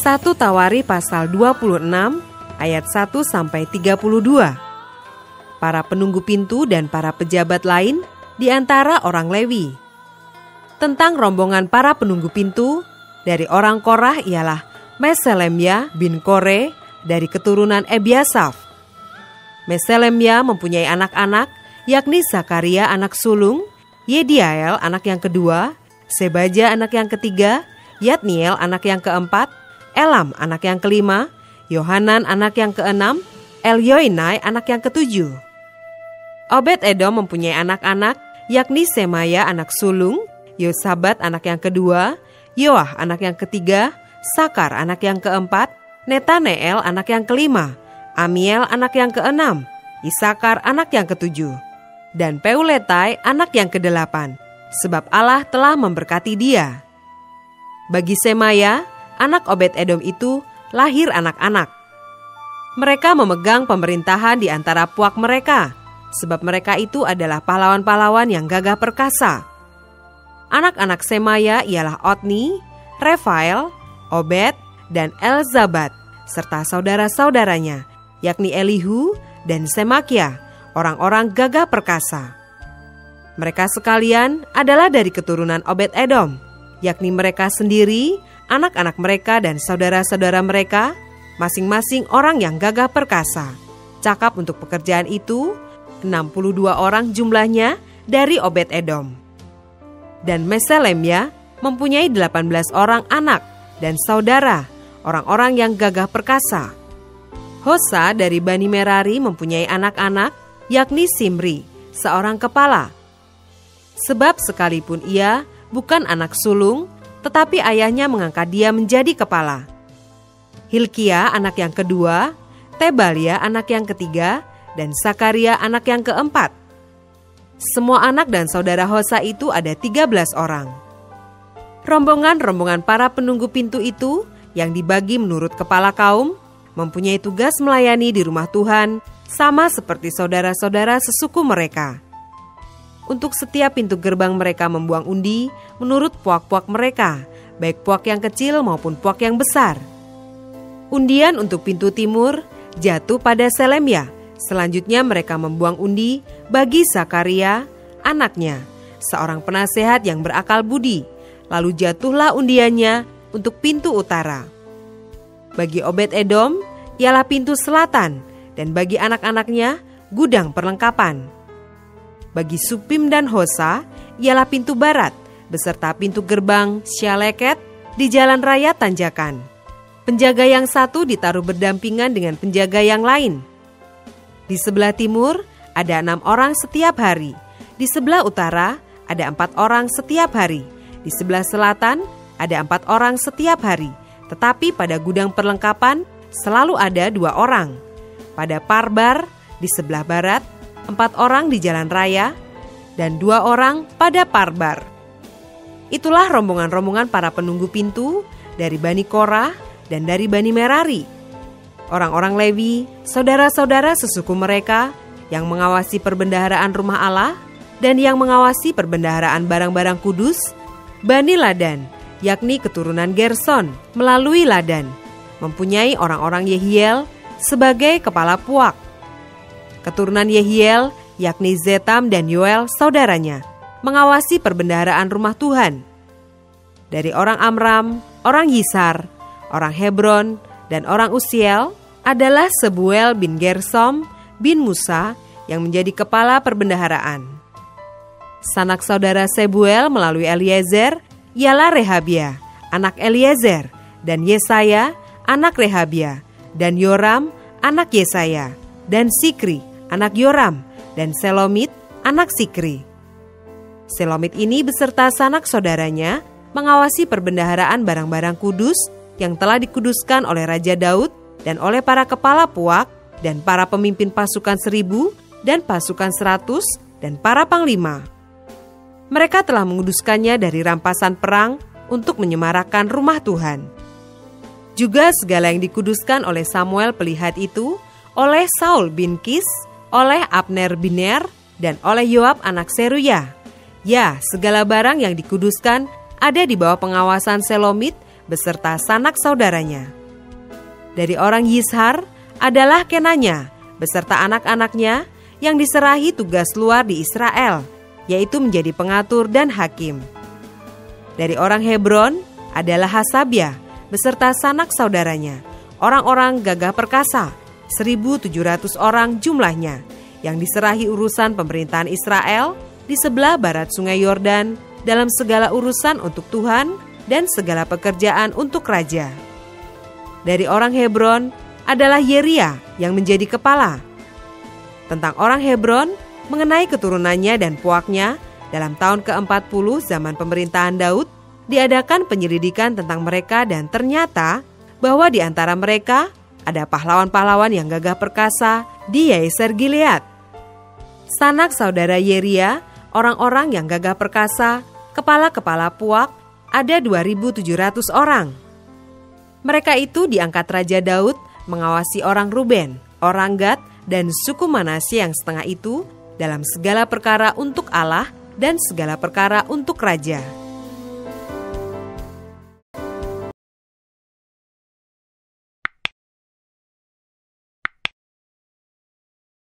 1 Tawari pasal 26 ayat 1-32. Para penunggu pintu dan para pejabat lain di antara orang Lewi. Tentang rombongan para penunggu pintu, dari orang Korah ialah Meselemia bin Kore dari keturunan Ebiasaf. Meselemia mempunyai anak-anak, yakni Zakaria anak sulung, Yediael anak yang kedua, Sebaja anak yang ketiga, Yatniel anak yang keempat, Elam anak yang kelima, Yohanan anak yang keenam, Elyoenai anak yang ketujuh. Obed-Edom mempunyai anak-anak, yakni Semaya anak sulung, Yosabat anak yang kedua, Yoah anak yang ketiga, Sakar anak yang keempat, Netaneel anak yang kelima, Amiel anak yang keenam, Isakar anak yang ketujuh, dan Peuletai anak yang kedelapan, sebab Allah telah memberkati dia. Bagi Semaya, anak Obed-Edom itu lahir anak-anak. Mereka memegang pemerintahan di antara puak mereka, sebab mereka itu adalah pahlawan-pahlawan yang gagah perkasa. Anak-anak Semaya ialah Otni, Refael, Obed, dan Elzabat, serta saudara-saudaranya, yakni Elihu dan Semakia, orang-orang gagah perkasa. Mereka sekalian adalah dari keturunan Obed-Edom, yakni mereka sendiri, anak-anak mereka dan saudara-saudara mereka, masing-masing orang yang gagah perkasa. Cakap untuk pekerjaan itu, 62 orang jumlahnya dari Obed-Edom. Dan Meselemia mempunyai 18 orang anak dan saudara, orang-orang yang gagah perkasa. Hosa dari Bani Merari mempunyai anak-anak, yakni Simri, seorang kepala. Sebab sekalipun ia bukan anak sulung, tetapi ayahnya mengangkat dia menjadi kepala. Hilkia anak yang kedua, Tebalia anak yang ketiga, dan Sakaria anak yang keempat. Semua anak dan saudara Hosa itu ada 13 orang. Rombongan-rombongan para penunggu pintu itu yang dibagi menurut kepala kaum, mempunyai tugas melayani di rumah Tuhan, sama seperti saudara-saudara sesuku mereka. Untuk setiap pintu gerbang mereka membuang undi menurut puak-puak mereka, baik puak yang kecil maupun puak yang besar. Undian untuk pintu timur jatuh pada Selemia. Selanjutnya mereka membuang undi bagi Zakaria, anaknya, seorang penasehat yang berakal budi. Lalu jatuhlah undiannya untuk pintu utara. Bagi Obed-Edom ialah pintu selatan, dan bagi anak-anaknya gudang perlengkapan. Bagi Supim dan Hosa ialah pintu barat, beserta pintu gerbang Syaleket di jalan raya tanjakan. Penjaga yang satu ditaruh berdampingan dengan penjaga yang lain. Di sebelah timur ada 6 orang setiap hari. Di sebelah utara ada 4 orang setiap hari. Di sebelah selatan ada 4 orang setiap hari. Tetapi pada gudang perlengkapan selalu ada 2 orang. Pada Parbar di sebelah barat, 4 orang di jalan raya, dan 2 orang pada Parbar. Itulah rombongan-rombongan para penunggu pintu dari Bani Korah dan dari Bani Merari. Orang-orang Lewi, saudara-saudara sesuku mereka yang mengawasi perbendaharaan rumah Allah dan yang mengawasi perbendaharaan barang-barang kudus, Bani Ladan, yakni keturunan Gerson melalui Ladan, mempunyai orang-orang Yehiel sebagai kepala puak. Keturunan Yehiel, yakni Zetam dan Yoel saudaranya, mengawasi perbendaharaan rumah Tuhan. Dari orang Amram, orang Yisar, orang Hebron, dan orang Usiel adalah Sebuel bin Gersom bin Musa yang menjadi kepala perbendaharaan. Sanak saudara Sebuel melalui Eliezer ialah Rehabia, anak Eliezer, dan Yesaya, anak Rehabia, dan Yoram, anak Yesaya, dan Sikri, anak Yoram, dan Selomit, anak Sikri. Selomit ini beserta sanak saudaranya mengawasi perbendaharaan barang-barang kudus yang telah dikuduskan oleh Raja Daud dan oleh para kepala puak dan para pemimpin pasukan 1000 dan pasukan 100 dan para panglima. Mereka telah menguduskannya dari rampasan perang untuk menyemarakan rumah Tuhan. Juga segala yang dikuduskan oleh Samuel pelihat itu, oleh Saul bin Kis, oleh Abner bin Ner, dan oleh Yoab anak Seruya. Ya, segala barang yang dikuduskan ada di bawah pengawasan Selomit, beserta sanak saudaranya. Dari orang Yishar adalah Kenanya beserta anak-anaknya yang diserahi tugas luar di Israel, yaitu menjadi pengatur dan hakim. Dari orang Hebron adalah Hasabya beserta sanak saudaranya, orang-orang gagah perkasa, 1.700 orang jumlahnya, yang diserahi urusan pemerintahan Israel di sebelah barat sungai Yordan dalam segala urusan untuk Tuhan dan segala pekerjaan untuk raja. Dari orang Hebron adalah Yeria yang menjadi kepala. Tentang orang Hebron mengenai keturunannya dan puaknya, dalam tahun ke-40 zaman pemerintahan Daud, diadakan penyelidikan tentang mereka dan ternyata bahwa di antara mereka ada pahlawan-pahlawan yang gagah perkasa di Yaser Gilead. Sanak saudara Yeria, orang-orang yang gagah perkasa, kepala-kepala puak, ada 2.700 orang. Mereka itu diangkat Raja Daud mengawasi orang Ruben, orang Gad, dan suku Manasye yang setengah itu dalam segala perkara untuk Allah dan segala perkara untuk raja.